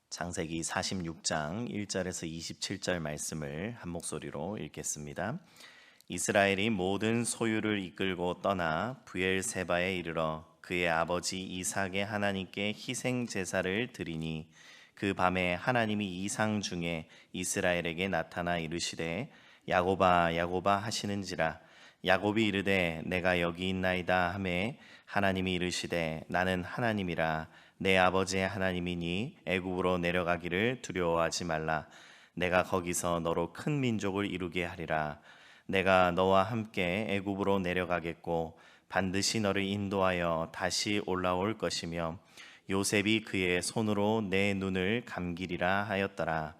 창세기 46장 1절에서 27절 말씀을 한 목소리로 읽겠습니다. 이스라엘이 모든 소유를 이끌고 떠나 브엘세바에 이르러 그의 아버지 이삭의 하나님께 희생 제사를 드리니 그 밤에 하나님이 이상 중에 이스라엘에게 나타나 이르시되 야곱아 야곱아 하시는지라. 야곱이 이르되 내가 여기 있나이다 하매 하나님이 이르시되 나는 하나님이라. 내 아버지의 하나님이니 애굽으로 내려가기를 두려워하지 말라. 내가 거기서 너로 큰 민족을 이루게 하리라. 내가 너와 함께 애굽으로 내려가겠고 반드시 너를 인도하여 다시 올라올 것이며 요셉이 그의 손으로 내 눈을 감기리라 하였더라.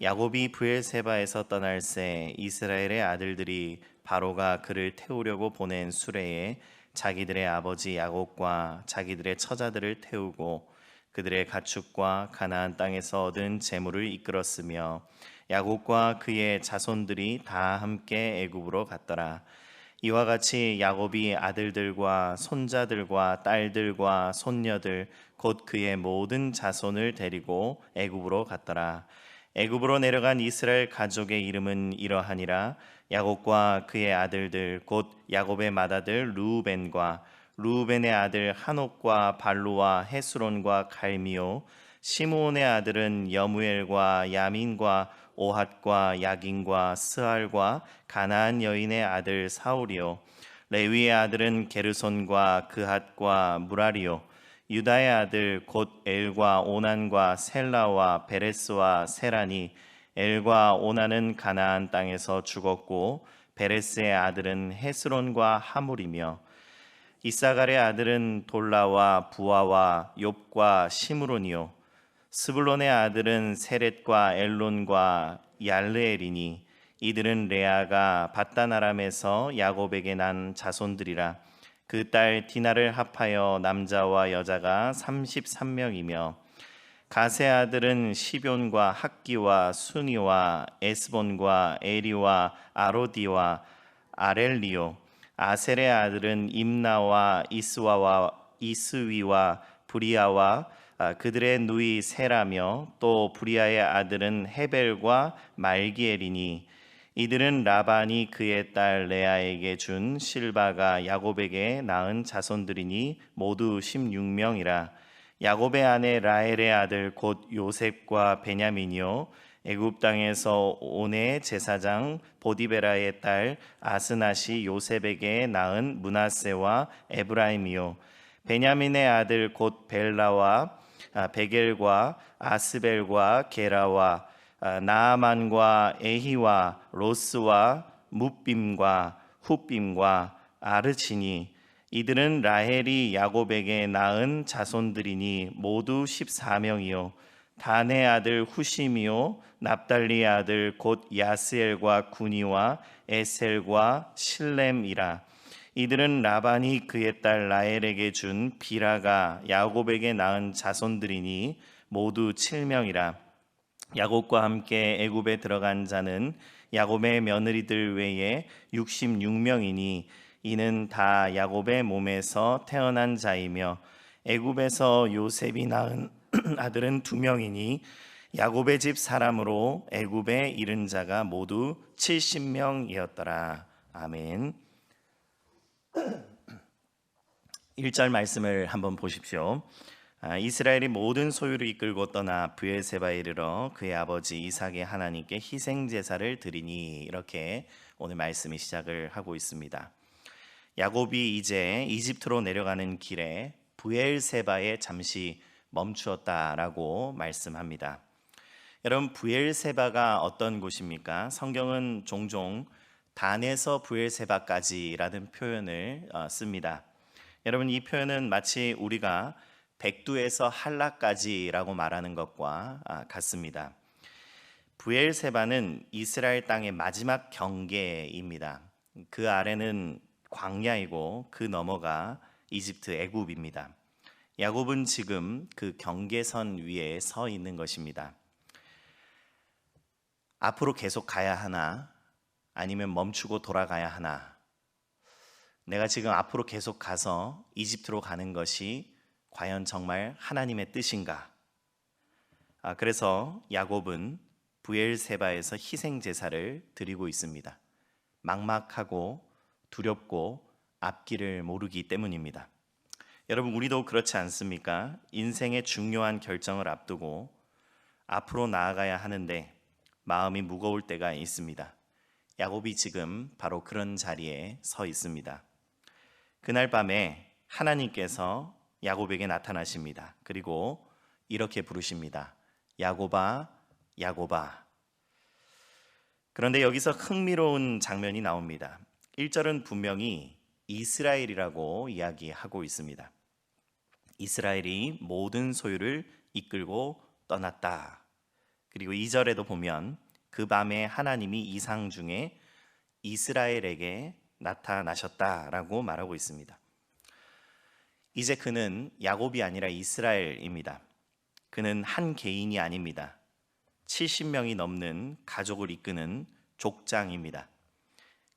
야곱이 브엘세바에서 떠날새 이스라엘의 아들들이 바로가 그를 태우려고 보낸 수레에 자기들의 아버지 야곱과 자기들의 처자들을 태우고 그들의 가축과 가나안 땅에서 얻은 재물을 이끌었으며 야곱과 그의 자손들이 다 함께 애굽으로 갔더라. 이와 같이 야곱이 아들들과 손자들과 딸들과 손녀들 곧 그의 모든 자손을 데리고 애굽으로 갔더라. 애굽으로 내려간 이스라엘 가족의 이름은 이러하니라. 야곱과 그의 아들들 곧 야곱의 맏아들 르우벤과 르우벤의 아들 한옥과 발루와 헤스론과 갈미오, 시므온의 아들은 여무엘과 야민과 오핫과 야긴과 스알과 가나안 여인의 아들 사울이요, 레위의 아들은 게르손과 그핫과 무라리요, 유다의 아들 곧 엘과 오난과 셀라와 베레스와 세란이. 엘과 오난은 가나안 땅에서 죽었고 베레스의 아들은 헤스론과 하물이며 이사갈의 아들은 돌라와 부아와 욥과 시므론이요, 스불론의 아들은 세렛과 엘론과 얄르엘이니. 이들은 레아가 밧단 아람에서 야곱에게 난 자손들이라. 그 딸 디나를 합하여 남자와 여자가 33명이며 가세 아들은 시뵈과 학기와 순이와 에스본과 에리와 아로디와 아렐리오. 아셀의 아들은 임나와 이스와와 이스위와 브리아와 그들의 누이 세라며 또 브리아의 아들은 헤벨과 말기엘이니. 이들은 라반이 그의 딸 레아에게 준 실바가 야곱에게 낳은 자손들이니 모두 16명이라. 야곱의 아내 라헬의 아들 곧 요셉과 베냐민이요, 애굽 땅에서 온의 제사장 보디베라의 딸 아스낫이 요셉에게 낳은 므낫세와 에브라임이요, 베냐민의 아들 곧 벨라와 베겔과 아스벨과 게라와 나아만과 에히와 로스와 뭇빔과 훗빔과 아르치니. 이들은 라헬이 야곱에게 낳은 자손들이니 모두 14명이요 단의 아들 후심이요 납달리의 아들 곧 야스엘과 구니와 에셀과 실렘이라. 이들은 라반이 그의 딸 라헬에게 준 비라가 야곱에게 낳은 자손들이니 모두 7명이라. 야곱과 함께 애굽에 들어간 자는 야곱의 며느리들 외에 66명이니 이는 다 야곱의 몸에서 태어난 자이며 애굽에서 요셉이 낳은 아들은 2명이니 야곱의 집 사람으로 애굽에 이른 자가 모두 70명이었더라. 아멘. 1절 말씀을 한번 보십시오. 이스라엘이 모든 소유를 이끌고 떠나 브엘세바에 이르러 그의 아버지 이삭의 하나님께 희생 제사를 드리니, 이렇게 오늘 말씀이 시작을 하고 있습니다. 야곱이 이제 이집트로 내려가는 길에 브엘세바에 잠시 멈추었다라고 말씀합니다. 여러분, 브엘세바가 어떤 곳입니까? 성경은 종종 단에서 브엘세바까지라는 표현을 씁니다. 여러분, 이 표현은 마치 우리가 백두에서 할라까지라고 말하는 것과 같습니다. 브엘세바는 이스라엘 땅의 마지막 경계입니다. 그 아래는 광야이고 그 너머가 이집트 애굽입니다. 야곱은 지금 그 경계선 위에 서 있는 것입니다. 앞으로 계속 가야 하나, 아니면 멈추고 돌아가야 하나? 내가 지금 앞으로 계속 가서 이집트로 가는 것이 과연 정말 하나님의 뜻인가? 그래서 야곱은 브엘세바에서 희생 제사를 드리고 있습니다. 막막하고 두렵고 앞길을 모르기 때문입니다. 여러분, 우리도 그렇지 않습니까? 인생의 중요한 결정을 앞두고 앞으로 나아가야 하는데 마음이 무거울 때가 있습니다. 야곱이 지금 바로 그런 자리에 서 있습니다. 그날 밤에 하나님께서 야곱에게 나타나십니다. 그리고 이렇게 부르십니다. 야곱아, 야곱아. 그런데 여기서 흥미로운 장면이 나옵니다. 1절은 분명히 이스라엘이라고 이야기하고 있습니다. 이스라엘이 모든 소유를 이끌고 떠났다. 그리고 2절에도 보면 그 밤에 하나님이 이상 중에 이스라엘에게 나타나셨다라고 말하고 있습니다. 이제 그는 야곱이 아니라 이스라엘입니다. 그는 한 개인이 아닙니다. 70명이 넘는 가족을 이끄는 족장입니다.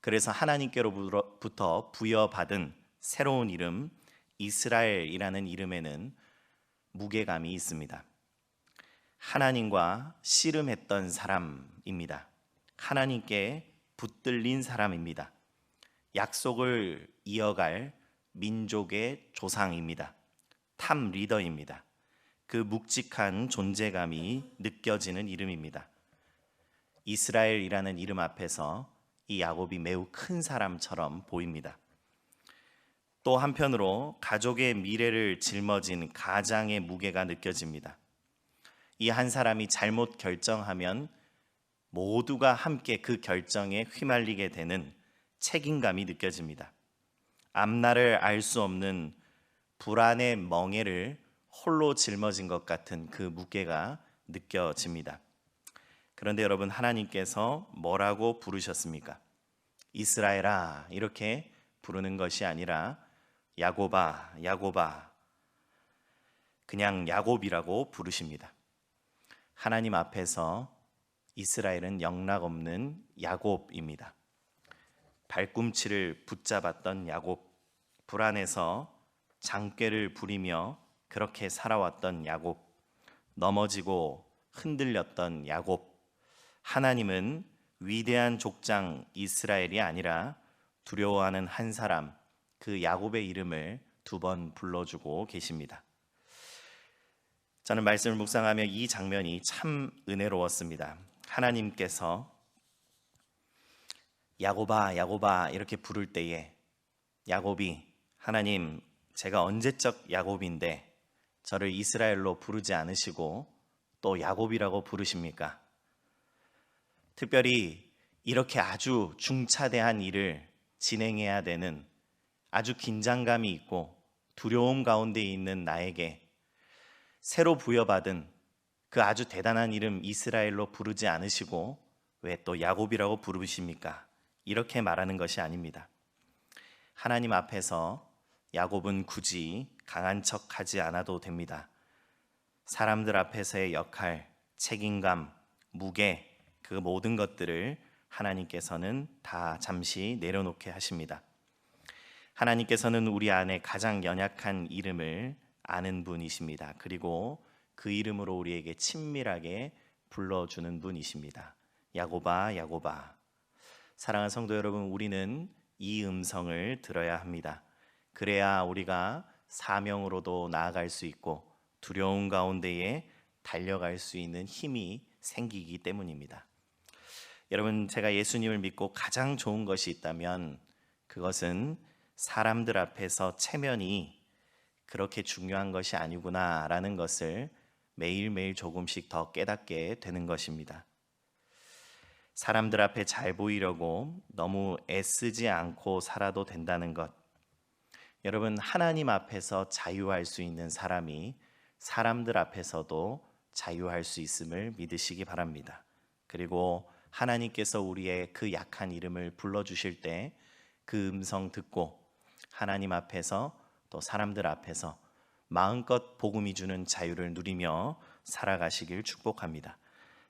그래서 하나님께로부터 부여받은 새로운 이름 이스라엘이라는 이름에는 무게감이 있습니다. 하나님과 씨름했던 사람입니다. 하나님께 붙들린 사람입니다. 약속을 이어갈 민족의 조상입니다. 탑 리더입니다. 그 묵직한 존재감이 느껴지는 이름입니다. 이스라엘이라는 이름 앞에서 이 야곱이 매우 큰 사람처럼 보입니다. 또 한편으로 가족의 미래를 짊어진 가장의 무게가 느껴집니다. 이 한 사람이 잘못 결정하면 모두가 함께 그 결정에 휘말리게 되는 책임감이 느껴집니다. 앞날을 알 수 없는 불안의 멍에를 홀로 짊어진 것 같은 그 무게가 느껴집니다. 그런데 여러분, 하나님께서 뭐라고 부르셨습니까? 이스라엘아, 이렇게 부르는 것이 아니라 야곱아, 야곱아, 그냥 야곱이라고 부르십니다. 하나님 앞에서 이스라엘은 영락없는 야곱입니다. 발꿈치를 붙잡았던 야곱, 불안해서 장꾀를 부리며 그렇게 살아왔던 야곱, 넘어지고 흔들렸던 야곱. 하나님은 위대한 족장 이스라엘이 아니라 두려워하는 한 사람, 그 야곱의 이름을 2번 불러주고 계십니다. 저는 말씀을 묵상하며 이 장면이 참 은혜로웠습니다. 하나님께서 야곱아, 야곱아 이렇게 부를 때에 야곱이 하나님, 제가 언제적 야곱인데 저를 이스라엘로 부르지 않으시고 또 야곱이라고 부르십니까? 특별히 이렇게 아주 중차대한 일을 진행해야 되는 아주 긴장감이 있고 두려움 가운데 있는 나에게 새로 부여받은 그 아주 대단한 이름 이스라엘로 부르지 않으시고 왜 또 야곱이라고 부르십니까? 이렇게 말하는 것이 아닙니다. 하나님 앞에서 야곱은 굳이 강한 척하지 않아도 됩니다. 사람들 앞에서의 역할, 책임감, 무게, 그 모든 것들을 하나님께서는 다 잠시 내려놓게 하십니다. 하나님께서는 우리 안에 가장 연약한 이름을 아는 분이십니다. 그리고 그 이름으로 우리에게 친밀하게 불러주는 분이십니다. 야곱아, 야곱아. 사랑하는 성도 여러분, 우리는 이 음성을 들어야 합니다. 그래야 우리가 사명으로도 나아갈 수 있고 두려움 가운데에 달려갈 수 있는 힘이 생기기 때문입니다. 여러분, 제가 예수님을 믿고 가장 좋은 것이 있다면 그것은 사람들 앞에서 체면이 그렇게 중요한 것이 아니구나라는 것을 매일매일 조금씩 더 깨닫게 되는 것입니다. 사람들 앞에 잘 보이려고 너무 애쓰지 않고 살아도 된다는 것. 여러분, 하나님 앞에서 자유할 수 있는 사람이 사람들 앞에서도 자유할 수 있음을 믿으시기 바랍니다. 그리고 하나님께서 우리의 그 약한 이름을 불러주실 때 그 음성 듣고 하나님 앞에서 또 사람들 앞에서 마음껏 복음이 주는 자유를 누리며 살아가시길 축복합니다.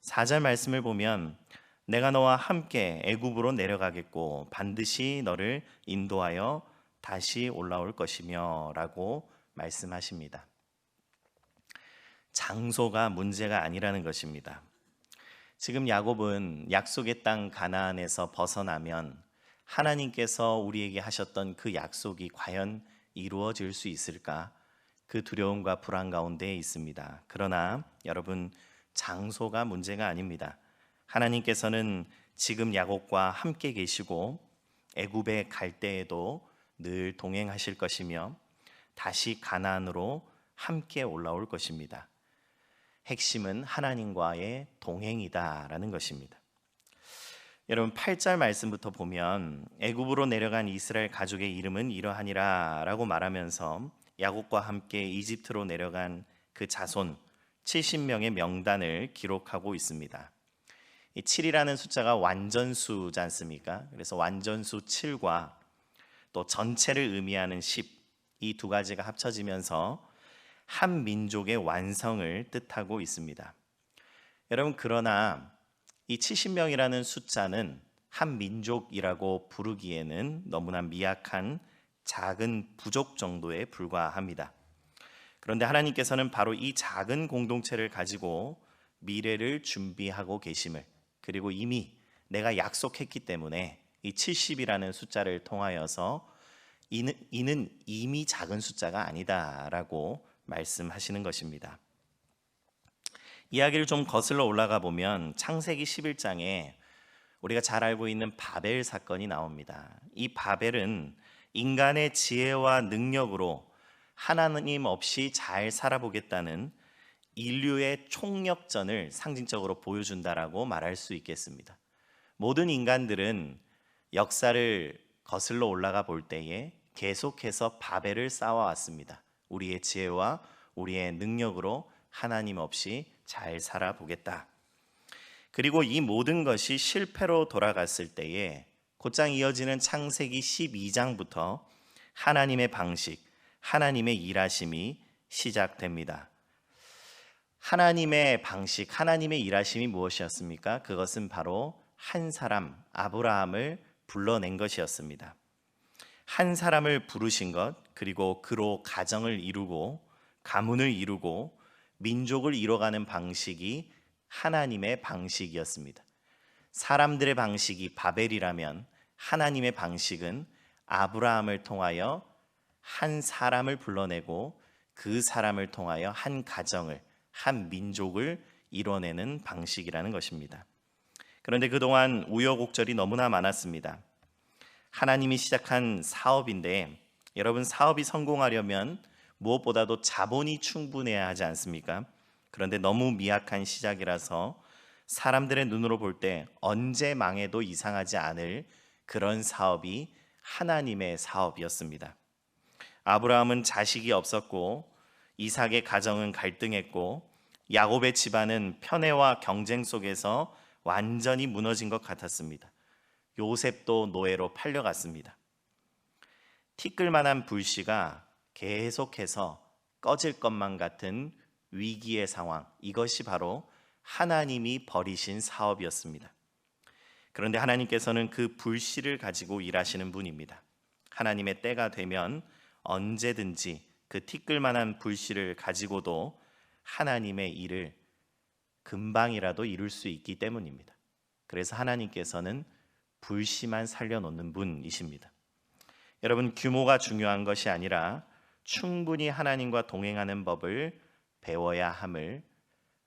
4절 말씀을 보면 내가 너와 함께 애굽으로 내려가겠고 반드시 너를 인도하여 다시 올라올 것이며 라고 말씀하십니다. 장소가 문제가 아니라는 것입니다. 지금 야곱은 약속의 땅 가나안에서 벗어나면 하나님께서 우리에게 하셨던 그 약속이 과연 이루어질 수 있을까? 그 두려움과 불안 가운데 있습니다. 그러나 여러분, 장소가 문제가 아닙니다. 하나님께서는 지금 야곱과 함께 계시고 애굽에 갈 때에도 늘 동행하실 것이며 다시 가나안으로 함께 올라올 것입니다. 핵심은 하나님과의 동행이다라는 것입니다. 여러분, 8절 말씀부터 보면 애굽으로 내려간 이스라엘 가족의 이름은 이러하니라 라고 말하면서 야곱과 함께 이집트로 내려간 그 자손 70명의 명단을 기록하고 있습니다. 이 7이라는 숫자가 완전수지 않습니까? 그래서 완전수 7과 또 전체를 의미하는 10, 이 두 가지가 합쳐지면서 한 민족의 완성을 뜻하고 있습니다. 여러분, 그러나 이 70명이라는 숫자는 한 민족이라고 부르기에는 너무나 미약한 작은 부족 정도에 불과합니다. 그런데 하나님께서는 바로 이 작은 공동체를 가지고 미래를 준비하고 계심을, 그리고 이미 내가 약속했기 때문에 이 70이라는 숫자를 통하여서 이는 이미 작은 숫자가 아니다라고 말씀하시는 것입니다. 이야기를 좀 거슬러 올라가 보면 창세기 11장에 우리가 잘 알고 있는 바벨 사건이 나옵니다. 이 바벨은 인간의 지혜와 능력으로 하나님 없이 잘 살아보겠다는 인류의 총력전을 상징적으로 보여준다라고 말할 수 있겠습니다. 모든 인간들은 역사를 거슬러 올라가 볼 때에 계속해서 바벨을 쌓아왔습니다. 우리의 지혜와 우리의 능력으로 하나님 없이 잘 살아보겠다. 그리고 이 모든 것이 실패로 돌아갔을 때에 곧장 이어지는 창세기 12장부터 하나님의 방식, 하나님의 일하심이 시작됩니다. 하나님의 방식, 하나님의 일하심이 무엇이었습니까? 그것은 바로 한 사람, 아브라함을 불러낸 것이었습니다. 한 사람을 부르신 것, 그리고 그로 가정을 이루고 가문을 이루고 민족을 이뤄가는 방식이 하나님의 방식이었습니다. 사람들의 방식이 바벨이라면 하나님의 방식은 아브라함을 통하여 한 사람을 불러내고 그 사람을 통하여 한 가정을, 한 민족을 이뤄내는 방식이라는 것입니다. 그런데 그동안 우여곡절이 너무나 많았습니다. 하나님이 시작한 사업인데 여러분, 사업이 성공하려면 무엇보다도 자본이 충분해야 하지 않습니까? 그런데 너무 미약한 시작이라서 사람들의 눈으로 볼 때 언제 망해도 이상하지 않을 그런 사업이 하나님의 사업이었습니다. 아브라함은 자식이 없었고 이삭의 가정은 갈등했고 야곱의 집안은 편애와 경쟁 속에서 완전히 무너진 것 같았습니다. 요셉도 노예로 팔려갔습니다. 티끌만한 불씨가 계속해서 꺼질 것만 같은 위기의 상황, 이것이 바로 하나님이 벌이신 사업이었습니다. 그런데 하나님께서는 그 불씨를 가지고 일하시는 분입니다. 하나님의 때가 되면 언제든지 그 티끌만한 불씨를 가지고도 하나님의 일을 금방이라도 이룰 수 있기 때문입니다. 그래서 하나님께서는 불씨만 살려놓는 분이십니다. 여러분, 규모가 중요한 것이 아니라 충분히 하나님과 동행하는 법을 배워야 함을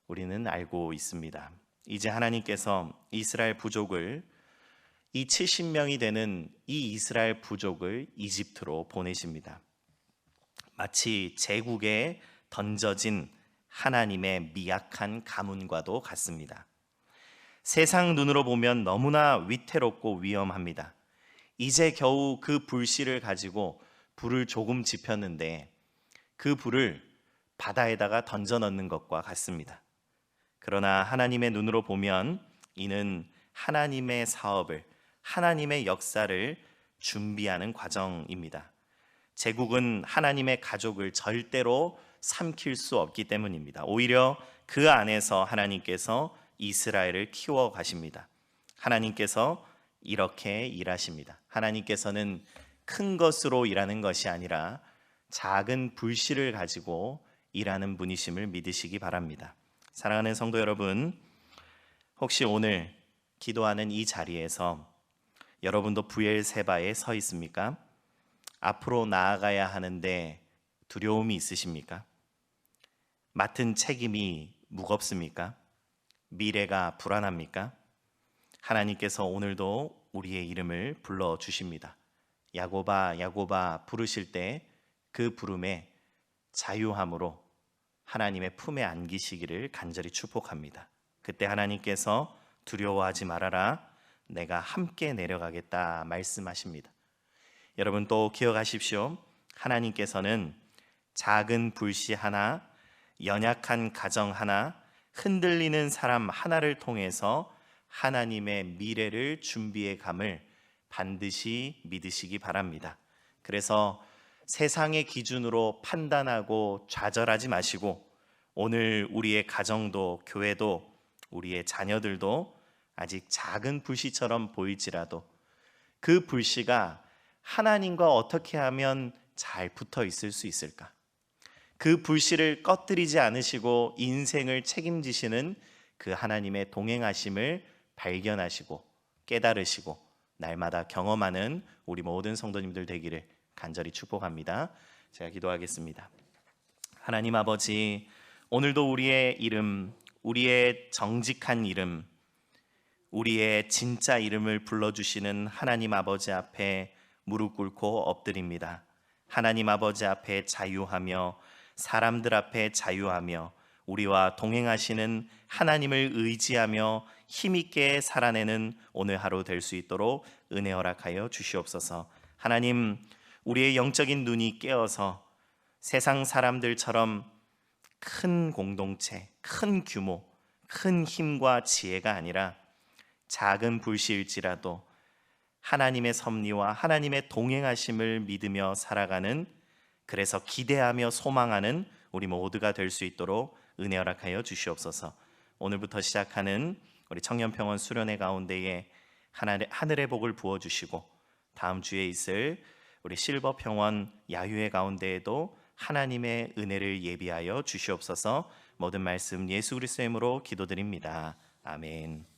우리는 알고 있습니다. 이제 하나님께서 이스라엘 부족을, 이 70명이 되는 이 이스라엘 부족을 이집트로 보내십니다. 마치 제국에 던져진 하나님의 미약한 가문과도 같습니다. 세상 눈으로 보면 너무나 위태롭고 위험합니다. 이제 겨우 그 불씨를 가지고 불을 조금 지폈는데 그 불을 바다에다가 던져 넣는 것과 같습니다. 그러나 하나님의 눈으로 보면 이는 하나님의 사업을, 하나님의 역사를 준비하는 과정입니다. 제국은 하나님의 가족을 절대로 삼킬 수 없기 때문입니다. 오히려 그 안에서 하나님께서 이스라엘을 키워 가십니다. 하나님께서 이렇게 일하십니다. 하나님께서는 큰 것으로 일하는 것이 아니라 작은 불씨를 가지고 일하는 분이심을 믿으시기 바랍니다. 사랑하는 성도 여러분, 혹시 오늘 기도하는 이 자리에서 여러분도 부엘세바에 서 있습니까? 앞으로 나아가야 하는데 두려움이 있으십니까? 맡은 책임이 무겁습니까? 미래가 불안합니까? 하나님께서 오늘도 우리의 이름을 불러주십니다. 야고바 야고바 부르실 때 그 부름에 자유함으로 하나님의 품에 안기시기를 간절히 축복합니다. 그때 하나님께서 두려워하지 말아라, 내가 함께 내려가겠다 말씀하십니다. 여러분 또 기억하십시오. 하나님께서는 작은 불씨 하나, 연약한 가정 하나, 흔들리는 사람 하나를 통해서 하나님의 미래를 준비해 감을 반드시 믿으시기 바랍니다. 그래서 세상의 기준으로 판단하고 좌절하지 마시고, 오늘 우리의 가정도 교회도 우리의 자녀들도 아직 작은 불씨처럼 보일지라도 그 불씨가 하나님과 어떻게 하면 잘 붙어 있을 수 있을까? 그 불씨를 꺼뜨리지 않으시고 인생을 책임지시는 그 하나님의 동행하심을 발견하시고 깨달으시고 날마다 경험하는 우리 모든 성도님들 되기를 간절히 축복합니다. 제가 기도하겠습니다. 하나님 아버지, 오늘도 우리의 이름, 우리의 정직한 이름, 우리의 진짜 이름을 불러주시는 하나님 아버지 앞에 무릎 꿇고 엎드립니다. 하나님 아버지 앞에 자유하며 사람들 앞에 자유하며 우리와 동행하시는 하나님을 의지하며 힘있게 살아내는 오늘 하루 될 수 있도록 은혜 허락하여 주시옵소서. 하나님, 우리의 영적인 눈이 깨어서 세상 사람들처럼 큰 공동체, 큰 규모, 큰 힘과 지혜가 아니라 작은 불씨일지라도 하나님의 섭리와 하나님의 동행하심을 믿으며 살아가는, 그래서 기대하며 소망하는 우리 모두가 될 수 있도록 은혜 허락하여 주시옵소서. 오늘부터 시작하는 우리 청년평원 수련회 가운데에 하늘의 복을 부어주시고 다음 주에 있을 우리 실버평원 야유회 가운데에도 하나님의 은혜를 예비하여 주시옵소서. 모든 말씀 예수 그리스도의 이름으로 기도드립니다. 아멘.